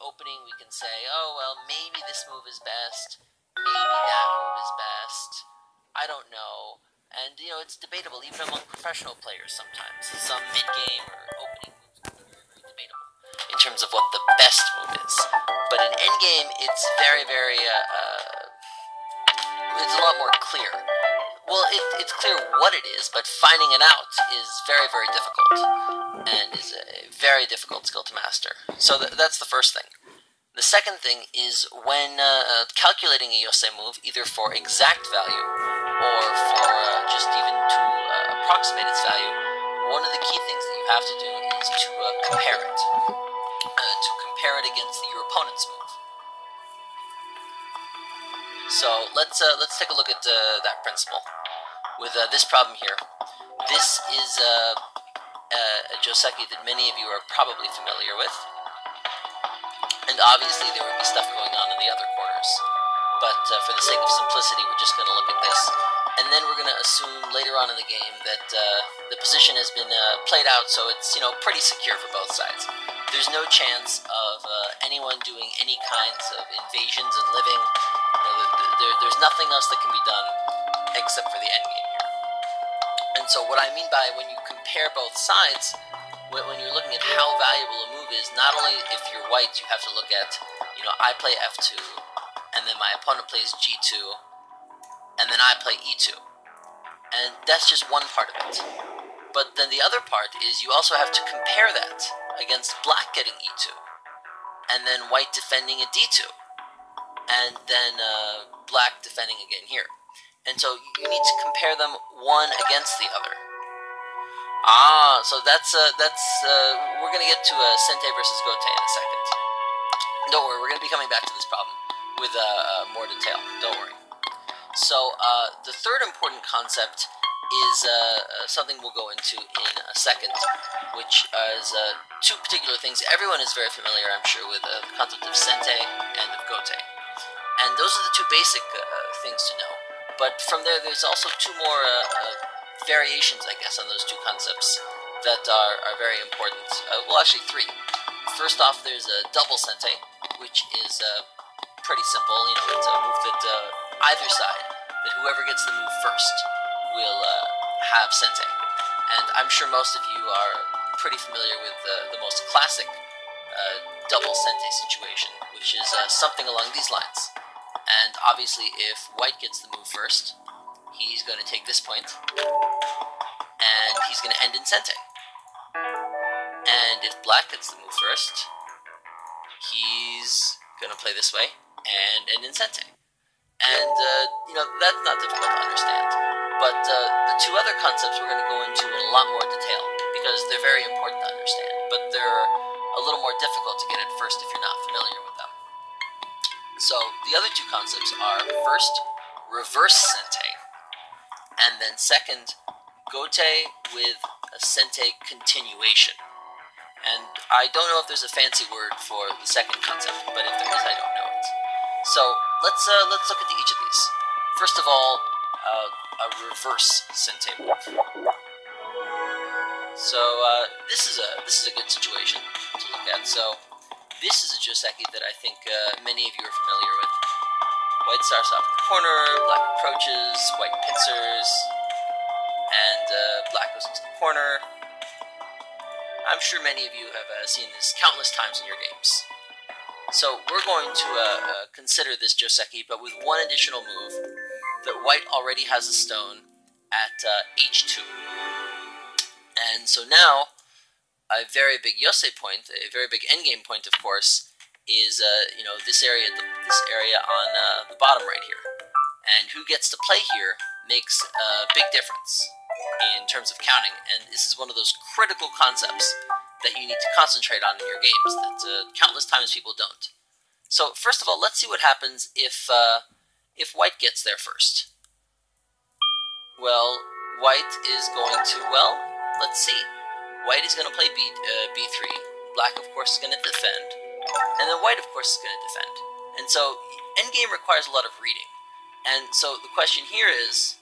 opening we can say, oh, well, maybe this move is best, maybe that move is best, I don't know. And, you know, it's debatable even among professional players sometimes. Some mid-game or opening moves can be very, very debatable in terms of what the best move is. But in endgame, it's very, very, it's a lot more clear. Well, it's clear what it is, but finding it out is very, very difficult, and is a very difficult skill to master. So that's the first thing. The second thing is when calculating a yosei move, either for exact value or for just even to approximate its value, one of the key things that you have to do is to compare it. To compare it against your opponent's move. So let's take a look at that principle with this problem here. This is a joseki that many of you are probably familiar with, and obviously there would be stuff going on in the other corners. But for the sake of simplicity, we're just going to look at this, and then we're going to assume later on in the game that the position has been played out, so it's pretty secure for both sides. There's no chance of anyone doing any kinds of invasions and living. There's nothing else that can be done except for the endgame here. And so what I mean by when you compare both sides, when you're looking at how valuable a move is, not only if you're white, you have to look at, I play f2, and then my opponent plays g2, and then I play e2. And that's just one part of it. But then the other part is you also have to compare that against black getting e2, and then white defending a d2, and then black defending again here. And so you need to compare them one against the other. So that's we're going to get to Sente versus Gote in a second. Don't worry, we're going to be coming back to this problem with more detail. Don't worry. So the third important concept is something we'll go into in a second, which is two particular things. Everyone is very familiar, I'm sure, with the concept of Sente and of Gote. And those are the two basic things to know. But from there, there's also two more variations, I guess, on those two concepts that are very important. Well, actually three. First off, there's a double Sente, which is pretty simple. It's a move that either side, that whoever gets the move first will have Sente. And I'm sure most of you are pretty familiar with the most classic double Sente situation, which is something along these lines. And obviously, if white gets the move first, he's going to take this point, and he's going to end in Sente. And if black gets the move first, he's going to play this way and end in Sente. And, that's not difficult to understand. But the two other concepts we're going to go into in a lot more detail, because they're very important to understand, but they're a little more difficult to get at first if you're not familiar with them. So the other two concepts are, first, reverse Sente, and then second, Gote with a Sente continuation. And I don't know if there's a fancy word for the second concept, but if there is, I don't know it. So let's look into each of these. First of all, a reverse Sente move. So this is a good situation to look at. So this is a joseki that I think many of you are familiar with. White starts off in the corner, black approaches, white pincers, and black goes into the corner. I'm sure many of you have seen this countless times in your games. So we're going to consider this joseki, but with one additional move, that white already has a stone at h2. And so now, a very big yosei point, a very big endgame point, of course, is this area on the bottom right here. And who gets to play here makes a big difference in terms of counting. And this is one of those critical concepts that you need to concentrate on in your games that countless times people don't. So first of all, let's see what happens if white gets there first. Well, white is going to, let's see. White is going to play b3. Black, of course, is going to defend. And then white, of course, is going to defend. And so endgame requires a lot of reading. And so the question here is,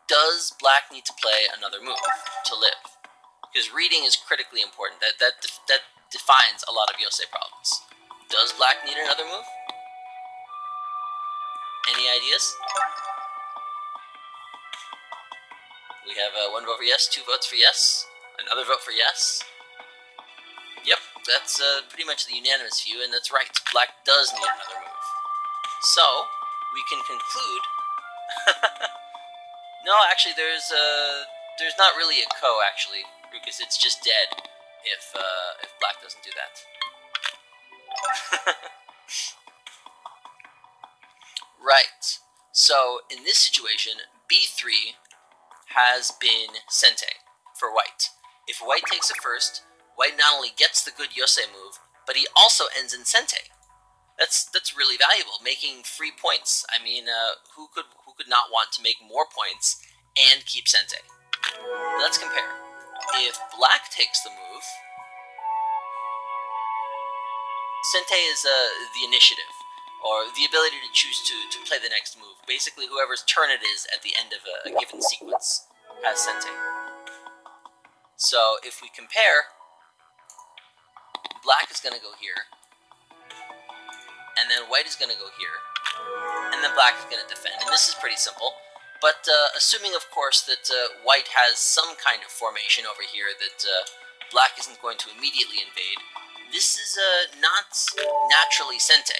does black need to play another move to live? Because reading is critically important. That defines a lot of Yosei problems. Does black need another move? Any ideas? We have one vote for yes, 2 votes for yes, another vote for yes. Yep, that's pretty much the unanimous view, and that's right. Black does need another move. So, we can conclude... No, actually, there's not really a ko, actually, because it's just dead if black doesn't do that. Right. So, in this situation, b3 has been sente for white. If white takes it first, white not only gets the good Yosei move, but he also ends in sente. That's really valuable, making free points. I mean, who could not want to make more points and keep sente? Let's compare. If black takes the move, sente is the initiative, or the ability to choose to play the next move. Basically, whoever's turn it is at the end of a given sequence has sente. So if we compare, black is going to go here, and then white is going to go here, and then black is going to defend. And this is pretty simple, but assuming, of course, that white has some kind of formation over here that black isn't going to immediately invade, this is not naturally sente.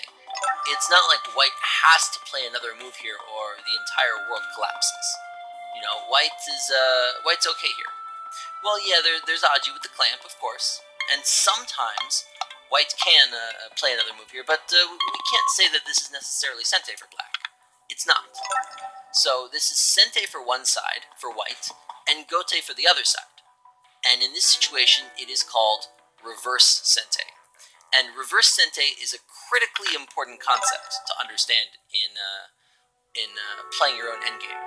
It's not like white has to play another move here or the entire world collapses. You know, white's okay here. Well, yeah, there's Aji with the clamp, of course, and sometimes white can play another move here, but we can't say that this is necessarily sente for black. It's not. So this is sente for one side, for white, and gote for the other side. And in this situation, it is called reverse sente. And reverse sente is a critically important concept to understand in playing your own endgame.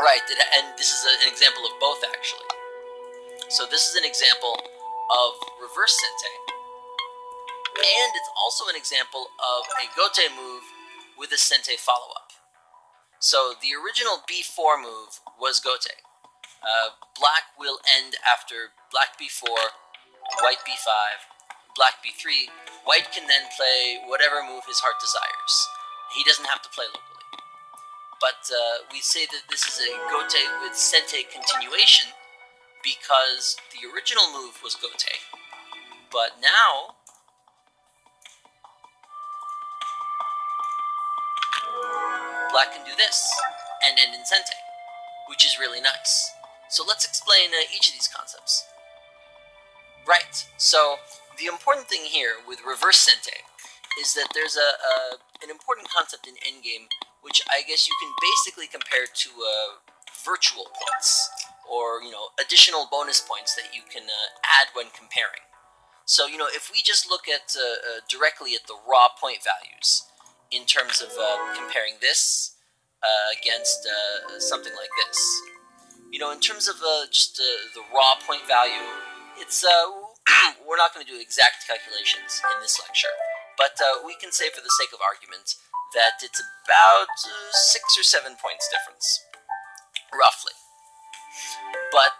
Right, and this is an example of both, actually. So this is an example of reverse sente, and it's also an example of a gote move with a sente follow-up. So the original b4 move was gote. Black will end after black b4, white b5, black b3. White can then play whatever move his heart desires. He doesn't have to play locally. But we say that this is a gote with sente continuation because the original move was gote, but now black can do this and end in sente, which is really nice. So let's explain each of these concepts. Right, so the important thing here with reverse sente is that there's an important concept in endgame which I guess you can basically compare to virtual points, or, you know, additional bonus points that you can add when comparing. So, you know, if we just look at directly at the raw point values in terms of comparing this against something like this, you know, in terms of just the raw point value, it's we're not going to do exact calculations in this lecture, but we can say for the sake of argument that it's about 6 or 7 points difference, roughly. But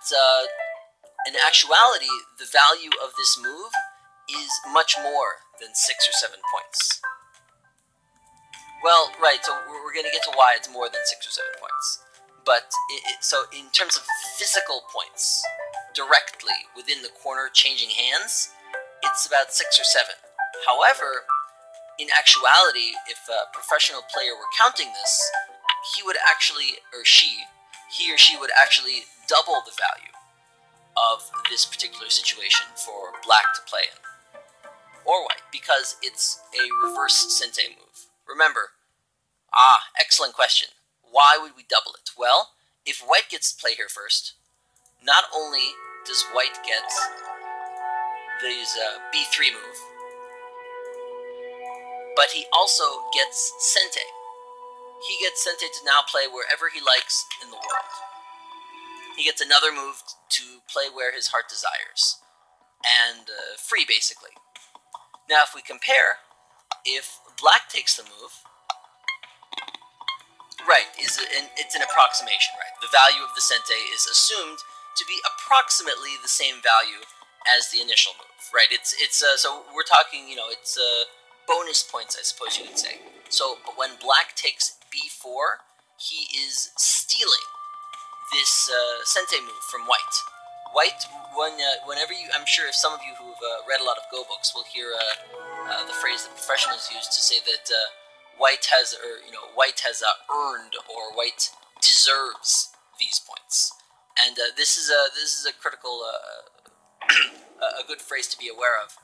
in actuality, the value of this move is much more than 6 or 7 points. Well, right, so we're going to get to why it's more than 6 or 7 points. But, so in terms of physical points, directly within the corner changing hands, it's about 6 or 7. However, in actuality, if a professional player were counting this, he would actually, he or she would actually double the value of this particular situation for black to play in, or white, because it's a reverse sente move. Remember, excellent question. Why would we double it? Well, if white gets to play here first, not only does white get this b3 move, but he also gets sente. He gets sente to now play wherever he likes in the world. He gets another move to play where his heart desires, and free, basically. Now, if we compare, if black takes the move, right, it's an approximation, right? The value of the sente is assumed to be approximately the same value as the initial move, right? It's so we're talking, it's bonus points, I suppose you could say. So, but when black takes b4, he is stealing this sente move from white. White, whenever you, I'm sure some of you who've read a lot of Go books will hear the phrase that professionals use to say that white has earned, or white deserves these points. And this is a critical, a good phrase to be aware of.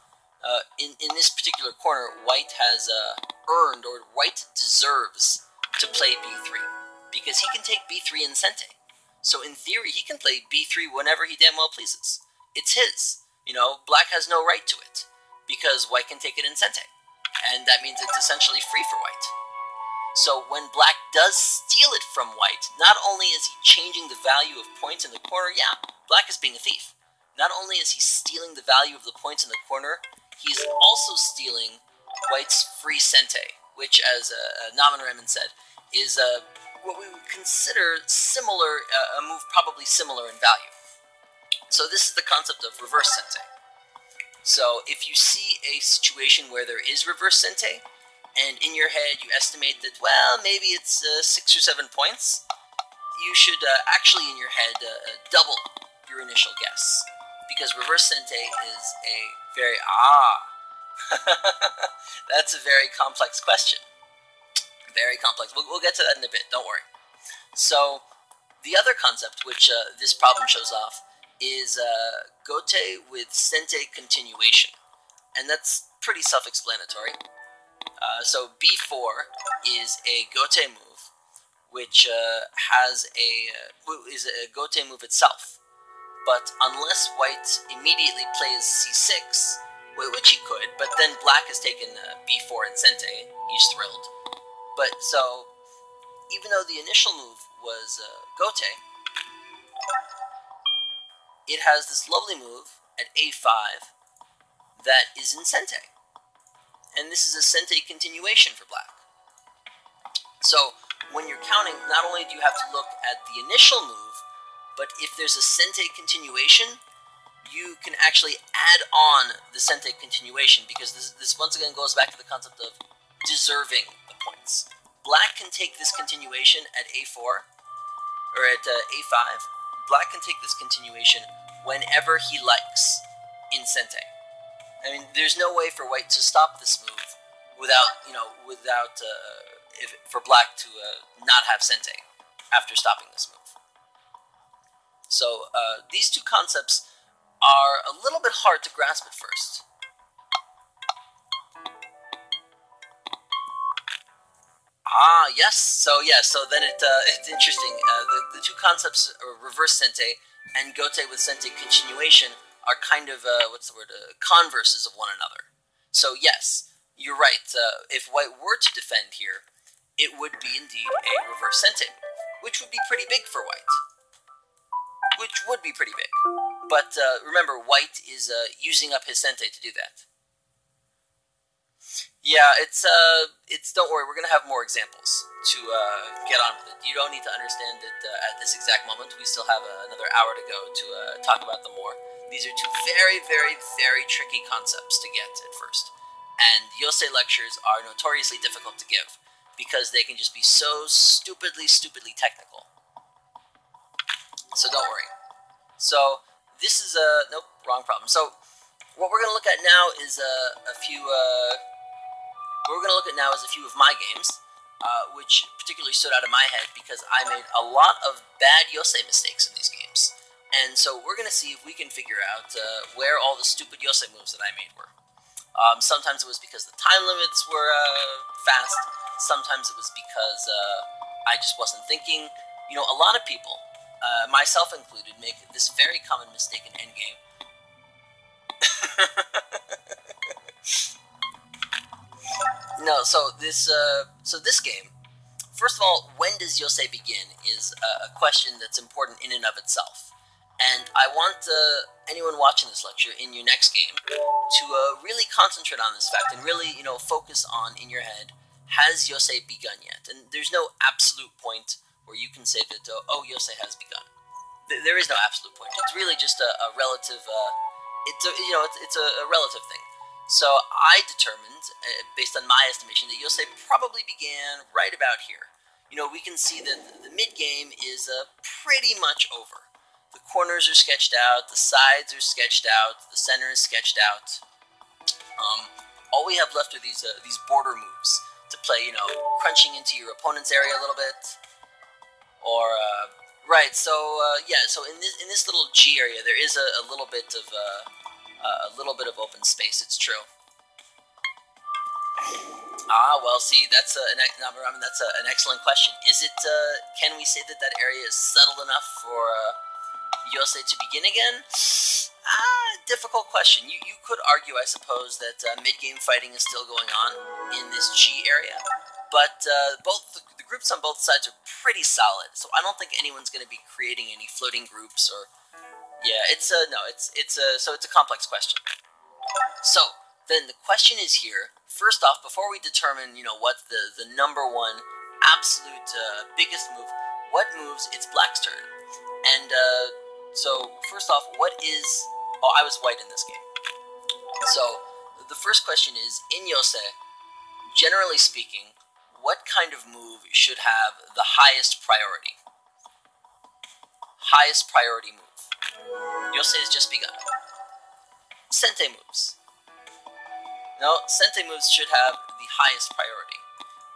In this particular corner, white has earned, or white deserves to play b3, because he can take b3 in sente. So in theory, he can play b3 whenever he damn well pleases. It's his. Black has no right to it, because white can take it in sente. And that means it's essentially free for white. So when black does steal it from white, not only is he changing the value of points in the corner, yeah, black is being a thief. Not only is he stealing the value of the points in the corner, he's also stealing white's free sente, which, as Naman Raman said, is what we would consider similar, a move probably similar in value. So this is the concept of reverse sente. So if you see a situation where there is reverse sente, and in your head you estimate that, well, maybe it's 6 or 7 points, you should actually in your head double your initial guess. Because reverse sente is a very, that's a very complex question. Very complex. We'll get to that in a bit, don't worry. So, the other concept which this problem shows off is gote with sente continuation. And that's pretty self-explanatory. So b4 is a gote move, which is a gote move itself. But unless white immediately plays c6, which he could, but then black has taken b4 in sente, he's thrilled. But so, even though the initial move was gote, it has this lovely move at a5 that is in sente. And this is a sente continuation for black. So, when you're counting, not only do you have to look at the initial move, but if there's a sente continuation, you can actually add on the sente continuation, because this once again goes back to the concept of deserving the points. Black can take this continuation at a4, or at a5. Black can take this continuation whenever he likes in sente. I mean, there's no way for white to stop this move for black to not have sente after stopping this move. So these two concepts are a little bit hard to grasp at first. Yes. So then it's interesting. The two concepts, reverse sente and gote with sente continuation, are kind of converses of one another. So yes, you're right. If white were to defend here, it would be indeed a reverse sente move, which would be pretty big for white. But remember, white is using up his sente to do that. Yeah, it's don't worry, we're going to have more examples to get on with it. You don't need to understand it at this exact moment. We still have another hour to go to talk about them more. These are two very, very, very tricky concepts to get at first. And Yosei lectures are notoriously difficult to give, because they can just be so stupidly technical. So don't worry. So this is nope, wrong problem. So what we're going to look at now is a few of my games, which particularly stood out in my head because I made a lot of bad Yosei mistakes in these games. And so we're going to see if we can figure out where all the stupid Yosei moves that I made were. Sometimes it was because the time limits were fast. Sometimes it was because I just wasn't thinking. A lot of people, myself included, make this very common mistake in endgame. No, so this game, first of all, when does Yosei begin is a question that's important in and of itself. And I want anyone watching this lecture in your next game to really concentrate on this fact and really, focus on, in your head, has Yosei begun yet? And there's no absolute point where you can say that, Yosei has begun. There is no absolute point. It's really just a relative it's a relative thing. So I determined, based on my estimation, that Yosei probably began right about here. We can see that the mid-game is pretty much over. The corners are sketched out, the sides are sketched out, the center is sketched out. All we have left are these border moves to play, crunching into your opponent's area a little bit, or right. So so in this little G area, there is a little bit of open space. It's true. Well, see, that's an excellent question. Is it? Can we say that area is settled enough for Yosei to begin again? Difficult question. You could argue, I suppose, that mid-game fighting is still going on in this G area, but both the groups on both sides are pretty solid. So I don't think anyone's going to be creating any floating groups or. Yeah, it's a complex question. So then the question is here. First off, before we determine, what the number one absolute biggest move, what moves? It's Black's turn, and so first off, what is? Oh, I was white in this game. So the first question is, in Yosei, generally speaking, what kind of move should have the highest priority? Highest priority move. Yosei has just begun. Sente moves. No, Sente moves should have the highest priority.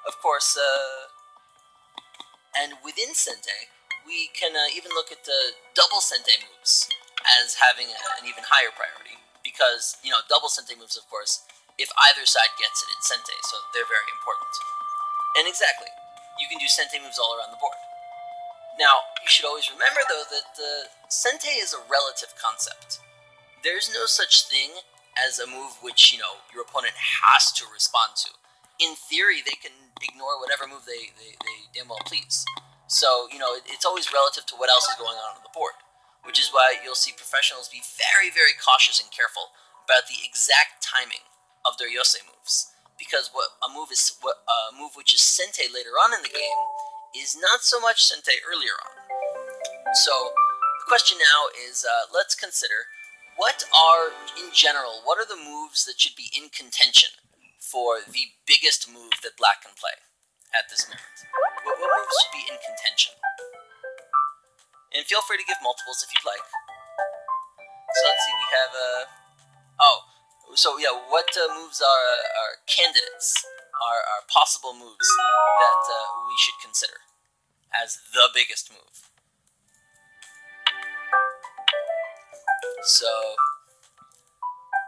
Of course, and within Sente, we can even look at the double Sente moves as having an even higher priority. Because, double Sente moves, of course, if either side gets it, it's Sente, so they're very important. And exactly, you can do Sente moves all around the board. Now, you should always remember, though, that Sente is a relative concept. There's no such thing as a move which, your opponent has to respond to. In theory, they can ignore whatever move they damn well please. So, it's always relative to what else is going on the board, which is why you'll see professionals be very, very cautious and careful about the exact timing of their Yosei moves. Because a move which is Sente later on in the game is not so much Sente earlier on. So, the question now is, let's consider, what are the moves that should be in contention for the biggest move that Black can play at this moment? What moves should be in contention? And feel free to give multiples if you'd like. So let's see, we have what moves are candidates, are possible moves that we should consider as the biggest move. So,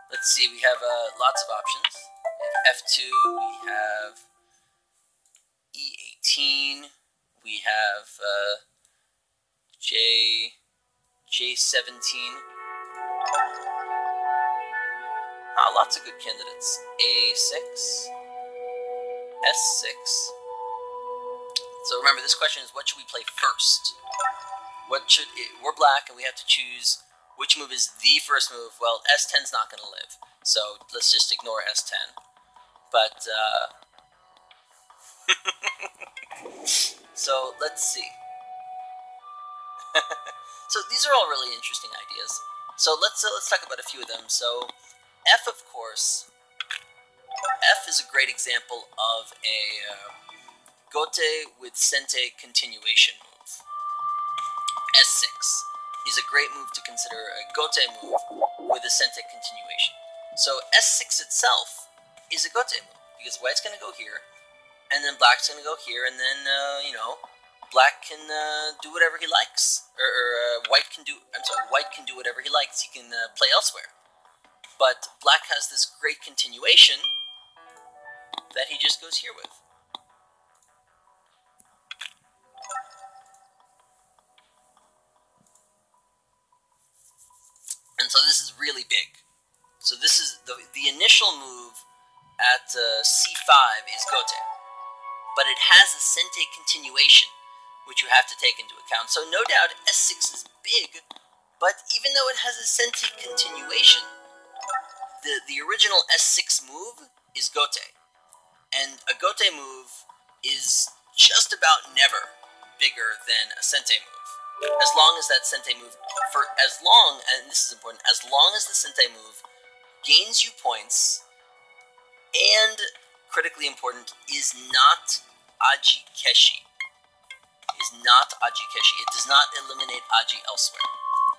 let's see, we have lots of options. We have F2, we have E18, we have J17. Lots of good candidates. A6, S6. So remember, this question is, what should we play first? We're Black, and we have to choose which move is the first move. Well, S10's not going to live, so let's just ignore S10. But, so let's see. So these are all really interesting ideas. So let's talk about a few of them. So F, of course, F is a great example of a Gote with Sente continuation move. S6 is a great move to consider a Gote move with a Sente continuation. So S6 itself is a Gote move, because White's going to go here, and then Black's going to go here, and then, Black can do whatever he likes. Or White can do whatever he likes. He can play elsewhere. But Black has this great continuation that he just goes here with. And so this is really big. So this is the initial move at C5 is Gote. But it has a Sente continuation, which you have to take into account. So no doubt S6 is big, but even though it has a Sente continuation, the original S6 move is Gote. And a Gote move is just about never bigger than a Sente move. As long as that sente move, and this is important, as long as the sente move gains you points, and, critically important, is not aji keshi. It does not eliminate aji elsewhere.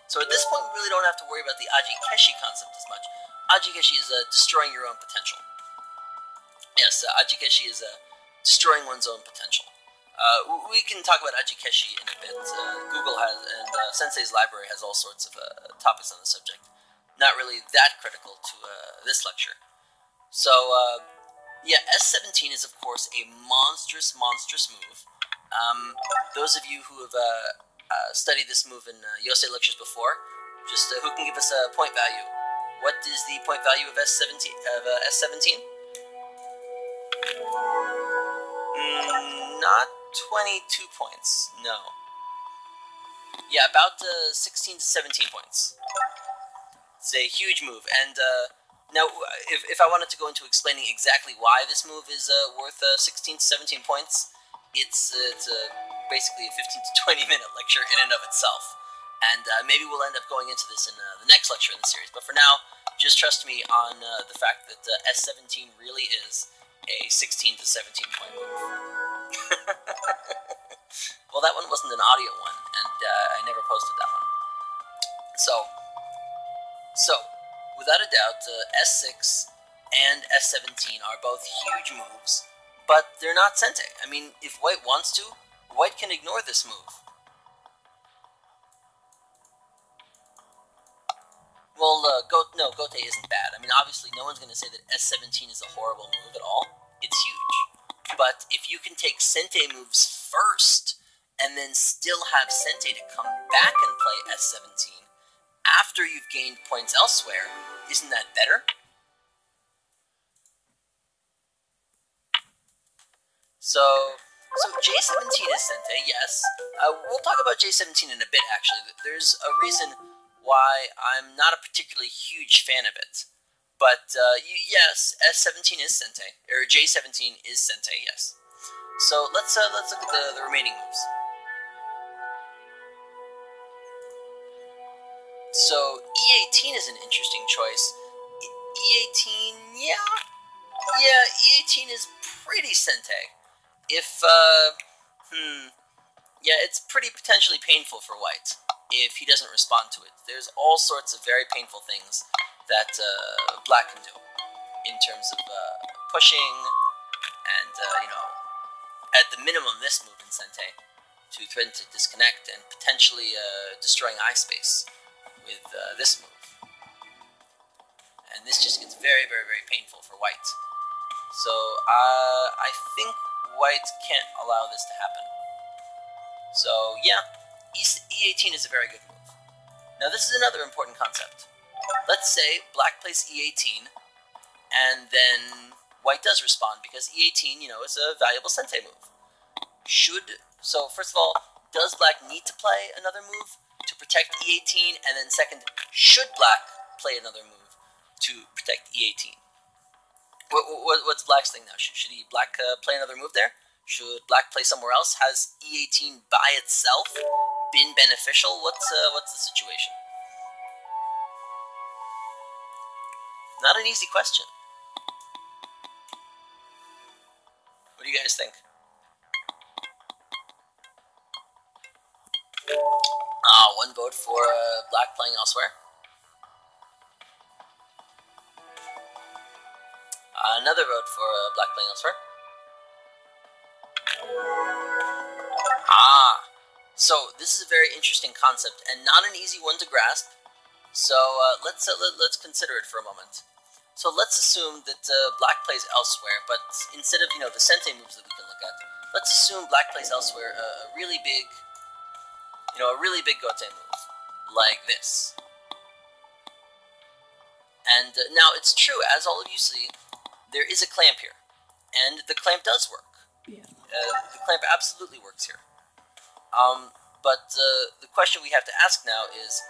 So at this point, we really don't have to worry about the aji keshi concept as much. Aji keshi is destroying your own potential. Yes, aji keshi is destroying one's own potential. We can talk about aji keshi in a bit. Google has, and Sensei's library has all sorts of topics on the subject. Not really that critical to this lecture. So, yeah, S17 is, of course, a monstrous move. Those of you who have studied this move in Yosei lectures before, just who can give us a point value? What is the point value of S17? Not 22 points, no. Yeah, about 16 to 17 points. It's a huge move, and now if I wanted to go into explaining exactly why this move is worth 16 to 17 points, it's basically a 15 to 20 minute lecture in and of itself. And maybe we'll end up going into this in the next lecture in the series. But for now, just trust me on the fact that S17 really is a 16 to 17 point move. Well, that one wasn't an audio one, and I never posted that one. So without a doubt, S6 and S17 are both huge moves, but they're not sente. I mean, if White wants to, White can ignore this move. Well, Gote isn't bad. I mean, obviously, no one's going to say that S17 is a horrible move at all. It's huge. But if you can take sente moves first, and then still have sente to come back and play S17 after you've gained points elsewhere, isn't that better? So J17 is sente, yes. We'll talk about J17 in a bit, actually. There's a reason why I'm not a particularly huge fan of it. But, yes, S17 is sente, or J17 is sente, yes. So let's look at the remaining moves. So E18 is an interesting choice. E18, yeah, E18 is pretty sente. If, yeah, it's pretty potentially painful for White if he doesn't respond to it. There's all sorts of very painful things that Black can do in terms of pushing and, at the minimum this move in sente to threaten to disconnect and potentially destroying eye space with this move. And this just gets very, very, very painful for White. So I think White can't allow this to happen. So yeah, E18 is a very good move. Now this is another important concept. Let's say Black plays E18, and then White does respond, because E18, is a valuable sente move. So first of all, does Black need to play another move to protect E18, and then second, should Black play another move to protect E18? What's Black's thing now? Should Black play another move there? Should Black play somewhere else? Has E18 by itself been beneficial? What's the situation? Not an easy question. What do you guys think? One vote for Black playing elsewhere. Another vote for Black playing elsewhere. So this is a very interesting concept and not an easy one to grasp. So let's consider it for a moment. So let's assume that Black plays elsewhere, but instead of the sente moves that we can look at, let's assume Black plays elsewhere a really big Gote move like this. And now it's true, as all of you see, there is a clamp here, and the clamp does work. Yeah. The clamp absolutely works here. But the question we have to ask now is,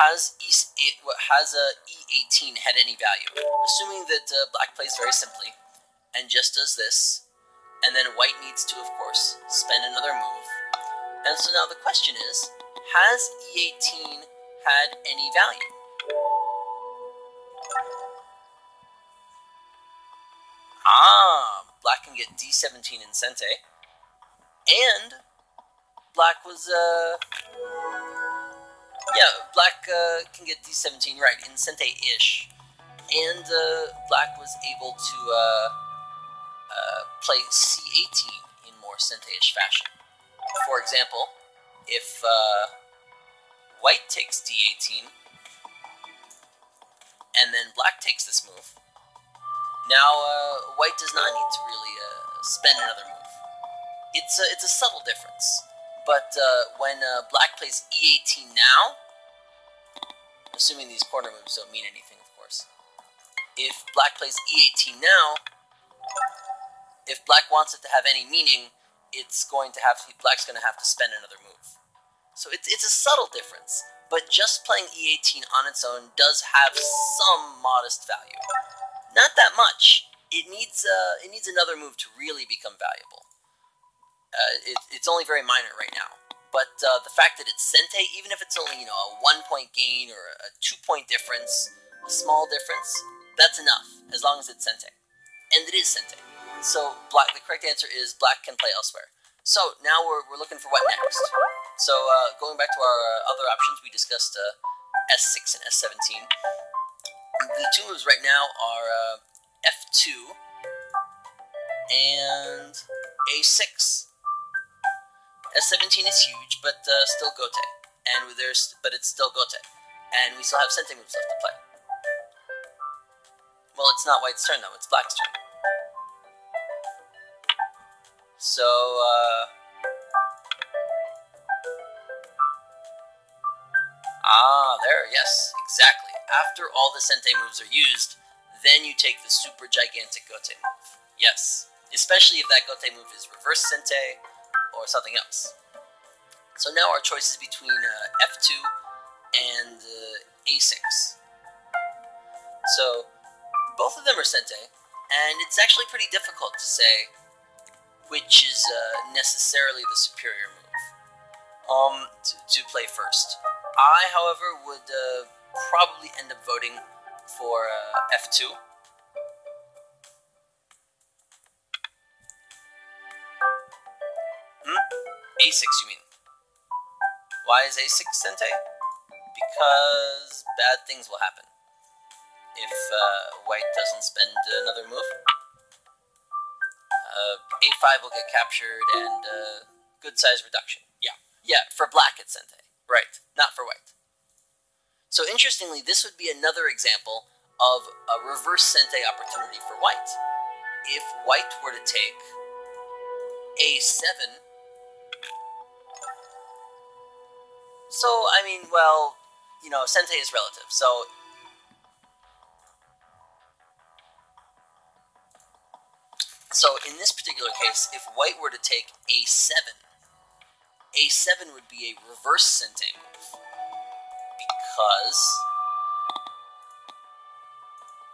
has E18 had any value? Assuming that Black plays very simply, and just does this, and then White needs to, of course, spend another move. And so now the question is, Has e18 had any value? Black can get d17 in Sente, and black was, black can get d17 right in Sente-ish, and black was able to play c18 in more Sente-ish fashion. For example, if white takes d18, and then black takes this move, now white does not need to really spend another move. It's a subtle difference, but when black plays e18 now, assuming these corner moves don't mean anything, of course. If black plays e18 now, if black wants it to have any meaning, black's going to have to spend another move. So it's a subtle difference, but just playing e18 on its own does have some modest value. Not that much. It needs another move to really become valuable. It's only very minor right now. But the fact that it's Sente, even if it's only a 1-point gain or a 2-point difference, a small difference, that's enough as long as it's Sente, and it is Sente. So the correct answer is black can play elsewhere. So now we're looking for what next. So going back to our other options, we discussed S6 and S17. The two moves right now are F2 and A6. S17 is huge, but still gote, but it's still gote, and we still have Sente moves left to play. Well, it's not white's turn though; it's black's turn. So there, yes, exactly. After all the Sente moves are used, then you take the super gigantic gote move. Yes, especially if that gote move is reverse Sente or something else. So now our choice is between F2 and A6. So both of them are Sente, and it's actually pretty difficult to say which is necessarily the superior move to play first. I, however, would probably end up voting for F2. A6, you mean? Why is A6 Sente? Because bad things will happen if white doesn't spend another move. A5 will get captured, and good size reduction. Yeah, for black it's Sente. Right, not for white. So interestingly, this would be another example of a reverse Sente opportunity for white. If white were to take A7, so, I mean, well, Sente is relative, so in this particular case, if white were to take A7, A7 would be a reverse Sente move, because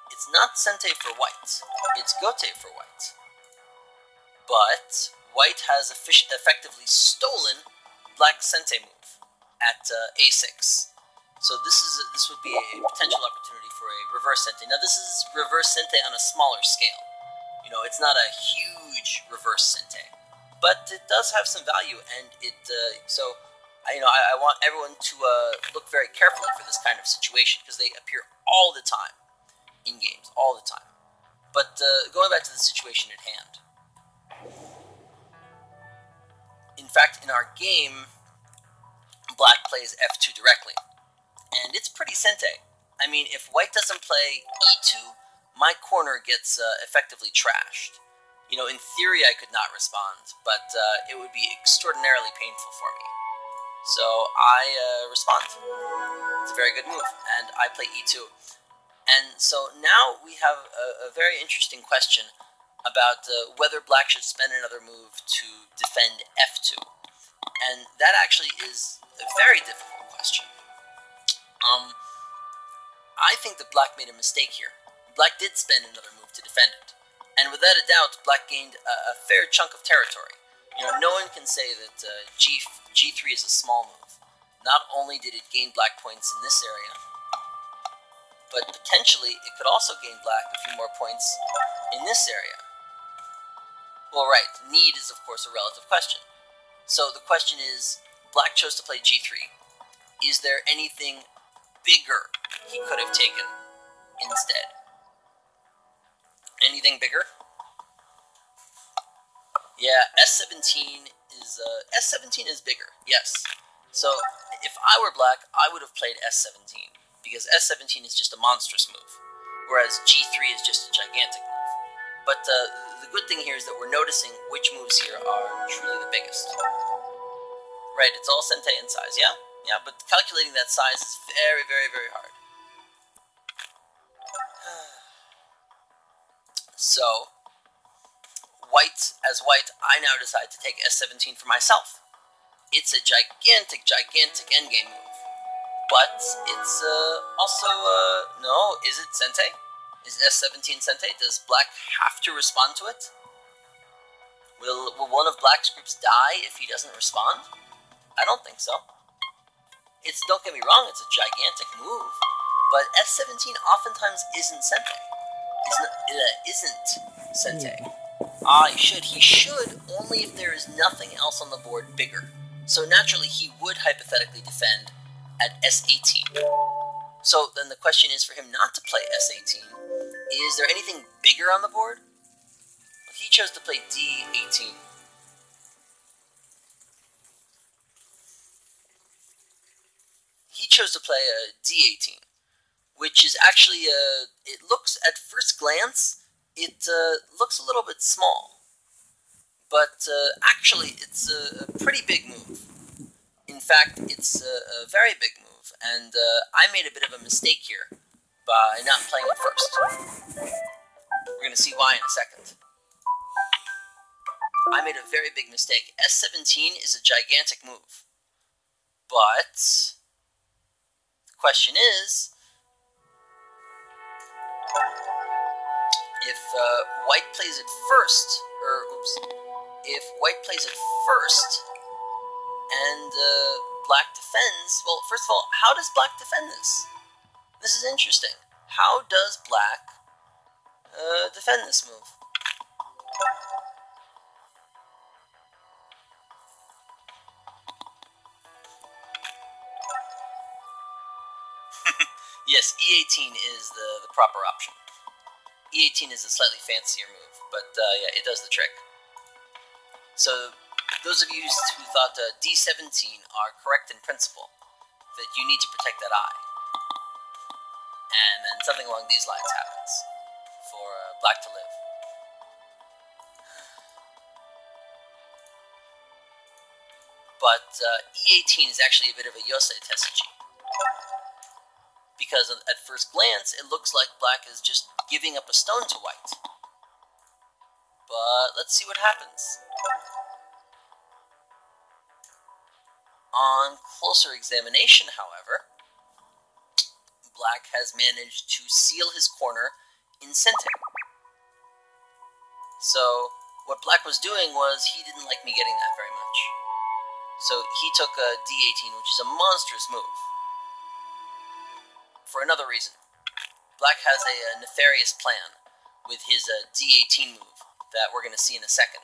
it's not Sente for white, it's gote for white. But white has effectively stolen black's Sente move at A6. So this would be a potential opportunity for a reverse Sente. Now this is reverse Sente on a smaller scale. It's not a huge reverse Sente, but it does have some value, and I want everyone to look very carefully for this kind of situation, because they appear all the time in games, all the time. But going back to the situation at hand. In fact, in our game, black plays F2 directly, and it's pretty Sente. I mean, if white doesn't play E2, my corner gets effectively trashed. In theory I could not respond, but it would be extraordinarily painful for me. So I respond. It's a very good move, and I play E2. And so now we have a very interesting question about whether black should spend another move to defend F2. And that actually is a very difficult question. I think that black made a mistake here. Black did spend another move to defend it. And without a doubt, black gained a fair chunk of territory. No one can say that G3 is a small move. not only did it gain black points in this area, but potentially it could also gain black a few more points in this area. Well, right, need is of course a relative question. So the question is, black chose to play g3. Is there anything bigger he could have taken instead? Anything bigger? Yeah, S17 is bigger, yes. So if I were black, I would have played S17, because S17 is just a monstrous move, whereas G3 is just a gigantic move. But the good thing here is that we're noticing which moves here are truly the biggest. Right, it's all centi in size, yeah? Yeah, but calculating that size is very, very, very hard. So, as white, I now decide to take S17 for myself. It's a gigantic, gigantic endgame move. But it's also, no, is it centi? Is S17 centi? Does black have to respond to it? Will one of black's groups die if he doesn't respond? I don't think so. Don't get me wrong, it's a gigantic move, but S17 oftentimes isn't centi. Isn't centi. He should, only if there is nothing else on the board bigger. So naturally, he would hypothetically defend at S18. So then the question is for him not to play S18. Is there anything bigger on the board? He chose to play D18. He chose to play a D18, which is actually, it looks, at first glance, it looks a little bit small. But actually, it's a pretty big move. In fact, it's a very big move, and I made a bit of a mistake here by not playing it first. We're going to see why in a second. I made a very big mistake. S17 is a gigantic move. But the question is, if white plays it first, if white plays it first and black defends, well, first of all, how does black defend this? This is interesting. How does black defend this move? Yes, E18 is the proper option. E18 is a slightly fancier move, but yeah, it does the trick. So, those of you who thought D17 are correct in principle, that you need to protect that eye. And then something along these lines happens for black to live. But E18 is actually a bit of a yosei tesuji. Because at first glance, it looks like black is just giving up a stone to white. But let's see what happens. On closer examination, however, black has managed to seal his corner in centi. So, what black was doing was, he didn't like me getting that very much. So, he took a D18, which is a monstrous move. For another reason. Black has a nefarious plan with his D18 move that we're going to see in a second.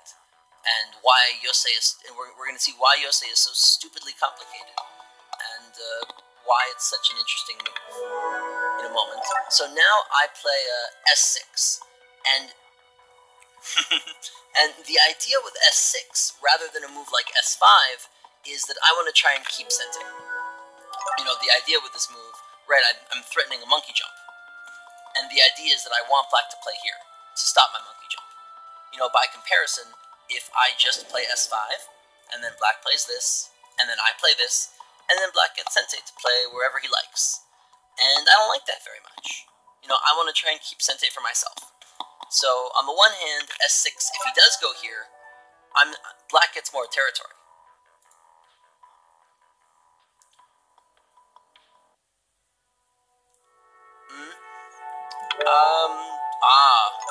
And why yosei is, we're going to see why yosei is so stupidly complicated. And why it's such an interesting move in a moment. So now I play S6. And and the idea with S6, rather than a move like S5, is that I want to try and keep centi. You know, the idea with this move, right, I'm threatening a monkey jump. And the idea is that I want black to play here, to stop my monkey jump. You know, by comparison, if I just play S5, and then black plays this, and then I play this, and then black gets centi to play wherever he likes. And I don't like that very much. You know, I want to try and keep centi for myself. So, on the one hand, S6, if he does go here, black gets more territory.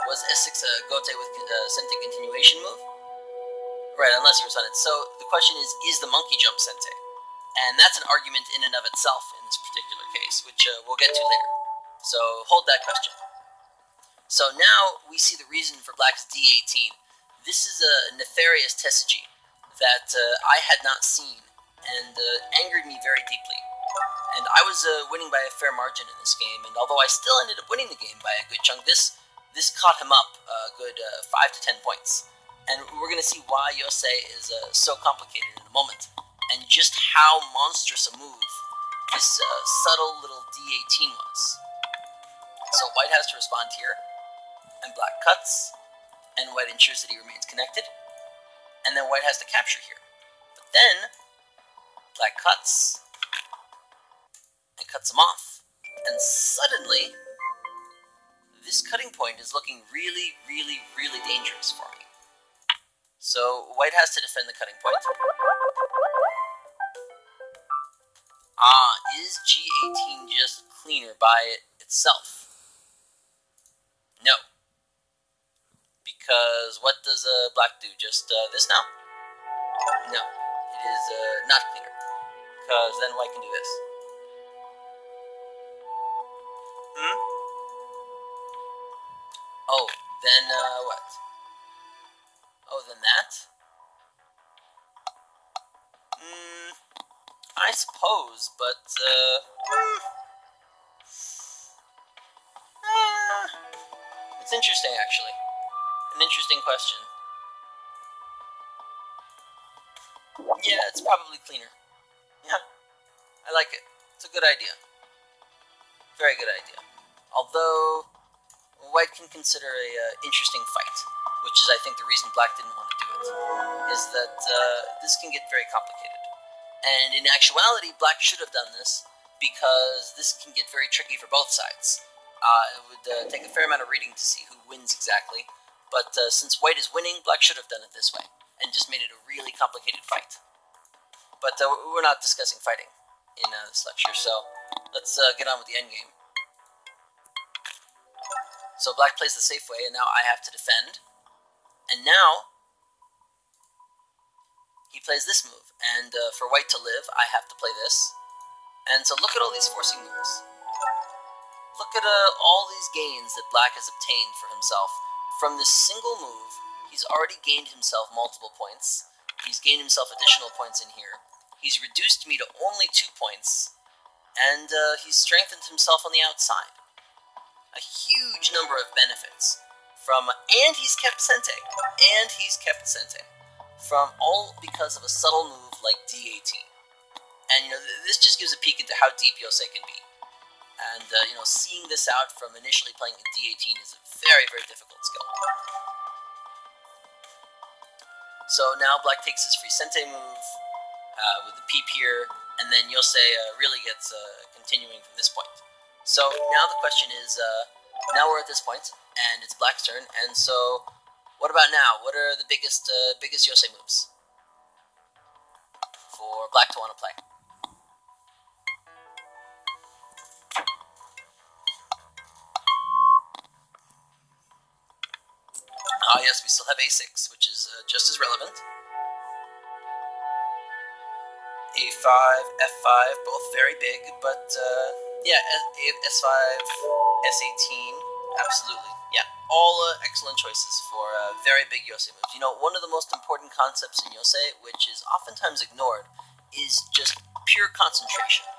Was S6 a gote with centi continuation move? Right, unless you responded. So the question is the monkey jump centi? And that's an argument in and of itself in this particular case, which we'll get to later. So hold that question. So now we see the reason for Black's D18. This is a nefarious tessage that I had not seen and angered me very deeply. And I was winning by a fair margin in this game, and although I still ended up winning the game by a good chunk, this caught him up a good 5 to 10 points. And we're going to see why Yosei is so complicated in a moment, and just how monstrous a move this subtle little D18 was. So White has to respond here, and Black cuts, and White ensures that he remains connected, and then White has to capture here. But then, Black cuts, and cuts him off, and suddenly, this cutting point is looking really, really, really dangerous for me. So White has to defend the cutting point. Is G18 just cleaner by itself? No. Because what does Black do? Just this now? No. It is not cleaner. Because then White can do this. Oh, then what? Oh, then that? I suppose, but it's interesting, actually. An interesting question. Yeah, it's probably cleaner. Yeah, I like it. It's a good idea. Very good idea. Although, White can consider a interesting fight, which is, I think, the reason Black didn't want to do it, is that this can get very complicated. And in actuality, Black should have done this, because this can get very tricky for both sides. It would take a fair amount of reading to see who wins exactly, but since White is winning, Black should have done it this way, and just made it a really complicated fight. But we're not discussing fighting in this lecture, so let's get on with the endgame. So Black plays the safe way, and now I have to defend. And now, he plays this move, and for White to live, I have to play this. And so look at all these forcing moves. Look at all these gains that Black has obtained for himself. From this single move, he's already gained himself multiple points. He's gained himself additional points in here. He's reduced me to only 2 points. And he's strengthened himself on the outside. A huge number of benefits. And he's kept Sente. And he's kept Sente. From all because of a subtle move like D18. And, this just gives a peek into how deep Yosei can be. And, seeing this out from initially playing a D18 is a very, very difficult skill. So now Black takes his free Sente move with the peep here, and then Yosei really gets continuing from this point. So now the question is, now we're at this point, and it's Black's turn, and so what about now? What are the biggest Yosei moves for Black to want to play? Yes, we still have A6, which is just as relevant. A5, F5, both very big, but yeah, S5, S18, absolutely. Yeah, all excellent choices for very big Yosei moves. One of the most important concepts in Yosei, which is oftentimes ignored, is just pure concentration.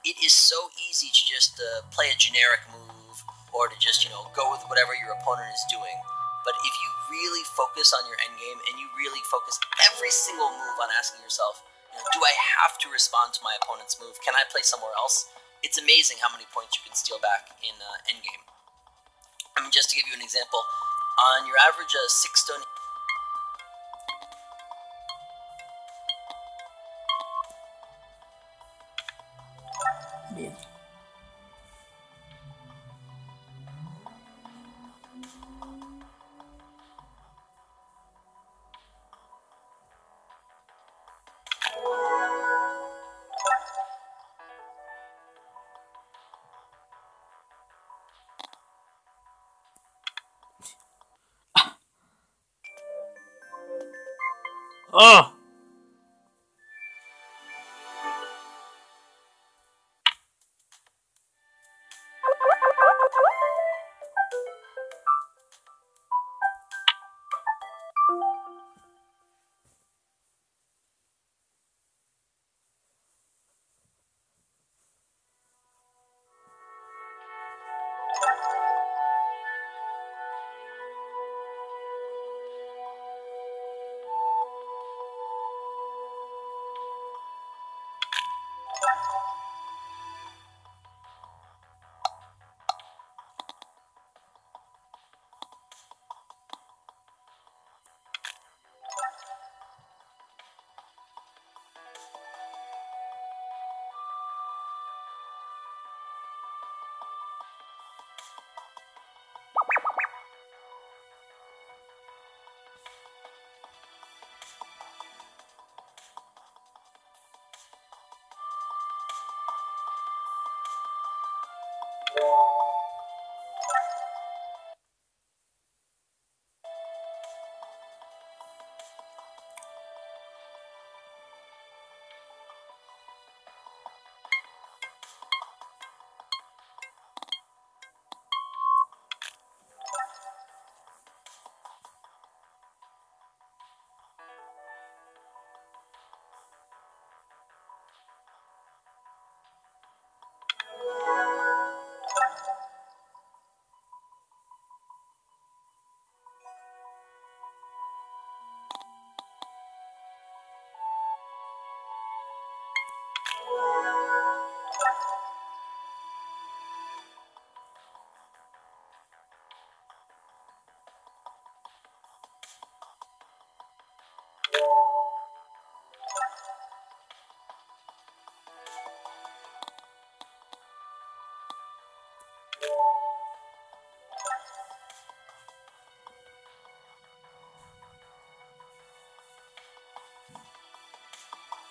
It is so easy to just play a generic move, or to just, go with whatever your opponent is doing. But if you really focus on your endgame, and you really focus every single move on asking yourself, do I have to respond to my opponent's move? Can I play somewhere else? It's amazing how many points you can steal back in endgame. Just to give you an example, on your average 6-stone... Yeah.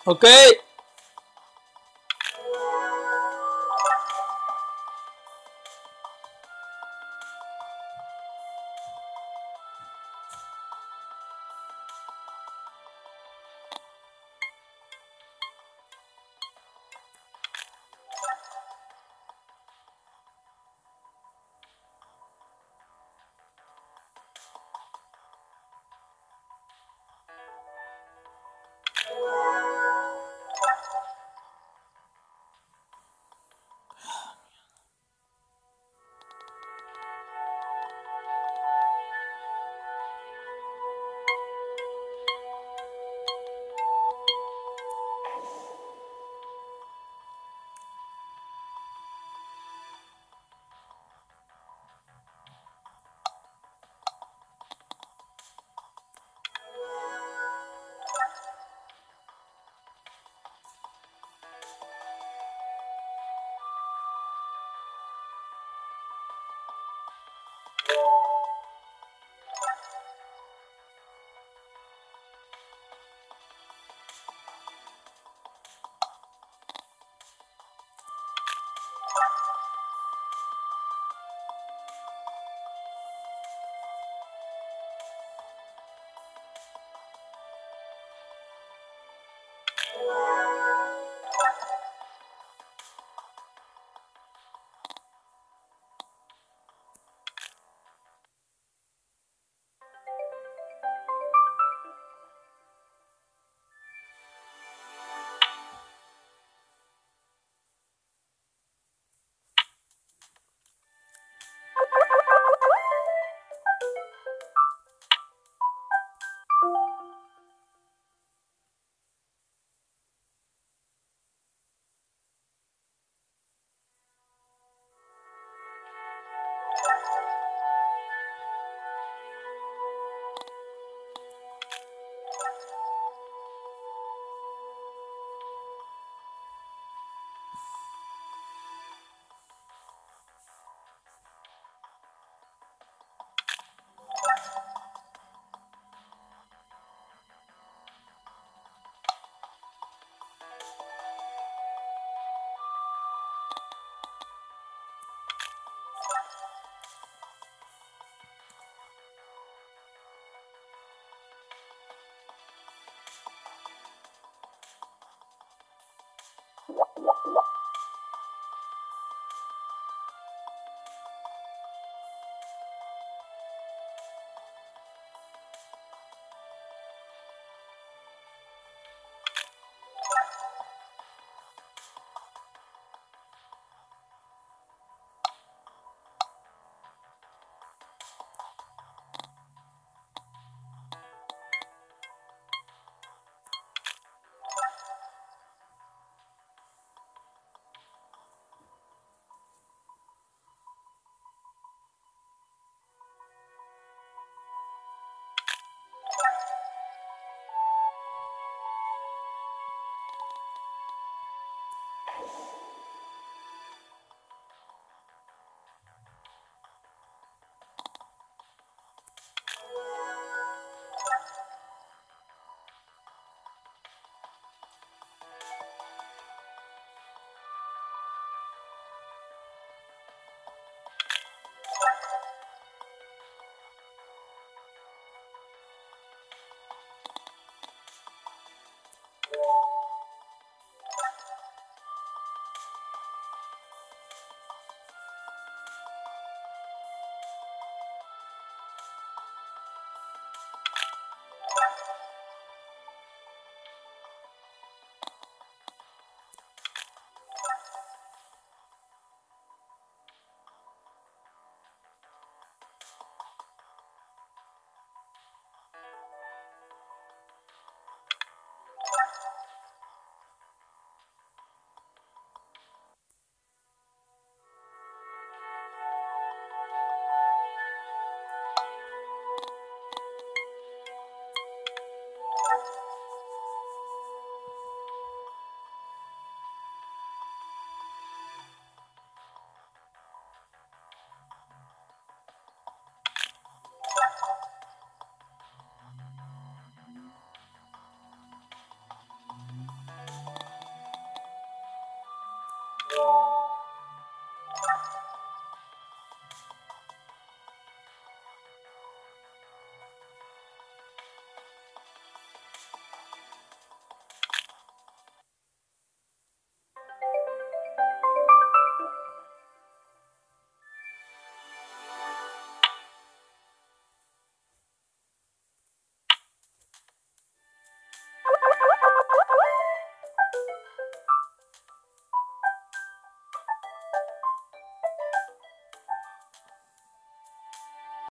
Okay.